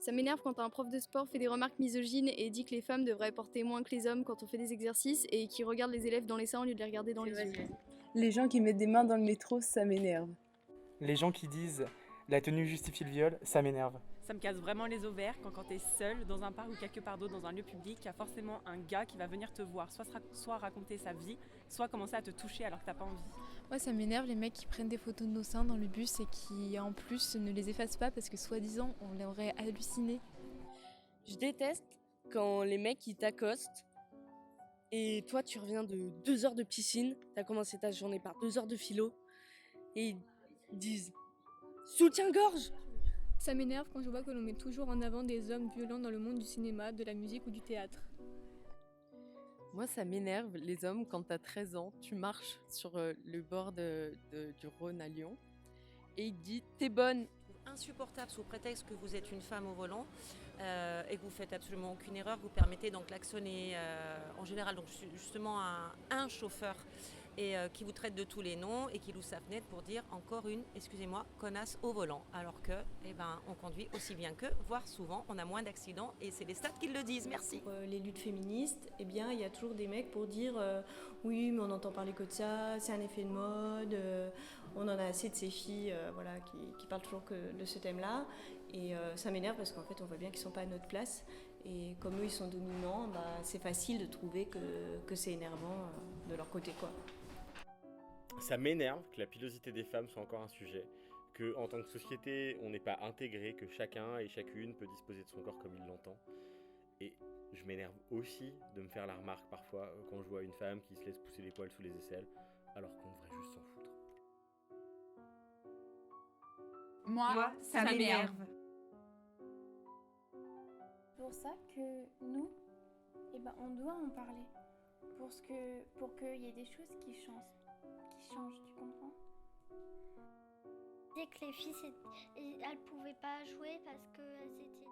Ça m'énerve quand un prof de sport fait des remarques misogynes et dit que les femmes devraient porter moins que les hommes quand on fait des exercices et qui regarde les élèves dans les seins au lieu de les regarder dans les yeux. Les gens qui mettent des mains dans le métro, ça m'énerve. Les gens qui disent la tenue justifie le viol, ça m'énerve. Ça me casse vraiment les ovaires quand t'es seul dans un parc ou quelque part d'autre dans un lieu public, il y a forcément un gars qui va venir te voir, soit raconter sa vie, soit commencer à te toucher alors que t'as pas envie. Moi, ça m'énerve les mecs qui prennent des photos de nos seins dans le bus et qui en plus ne les effacent pas parce que soi-disant on l'aurait halluciné. Je déteste quand les mecs ils t'accostent et toi tu reviens de 2 heures de piscine, t'as commencé ta journée par 2 heures de philo et ils disent soutien-gorge. Ça m'énerve quand je vois que l'on met toujours en avant des hommes violents dans le monde du cinéma, de la musique ou du théâtre. Moi, ça m'énerve, les hommes, quand t'as 13 ans, tu marches sur le bord du Rhône à Lyon et il te dit « t'es bonne ». Insupportable sous prétexte que vous êtes une femme au volant et que vous faites absolument aucune erreur, vous permettez donc klaxonner en général donc justement un chauffeur et qui vous traite de tous les noms et qui loue sa fenêtre pour dire encore une, excusez-moi, connasse au volant, alors que on conduit aussi bien qu'eux, voire souvent on a moins d'accidents et c'est les stats qui le disent. Merci. Pour les luttes féministes, il y a toujours des mecs pour dire oui mais on entend parler que de ça, c'est un effet de mode, on en a assez de ces filles qui parlent toujours que de ce thème-là et ça m'énerve parce qu'en fait on voit bien qu'ils sont pas à notre place et comme eux ils sont dominants, c'est facile de trouver que c'est énervant de leur côté quoi. Ça m'énerve que la pilosité des femmes soit encore un sujet, que en tant que société on n'est pas intégré, que chacun et chacune peut disposer de son corps comme il l'entend. Et je m'énerve aussi de me faire la remarque parfois quand je vois une femme qui se laisse pousser les poils sous les aisselles alors qu'on devrait juste s'en foutre. Moi, ça m'énerve. C'est pour ça que nous, on doit en parler. Pour qu'il y ait des choses qui changent, tu comprends? Dès que les filles, elles pouvaient pas jouer parce qu'elles étaient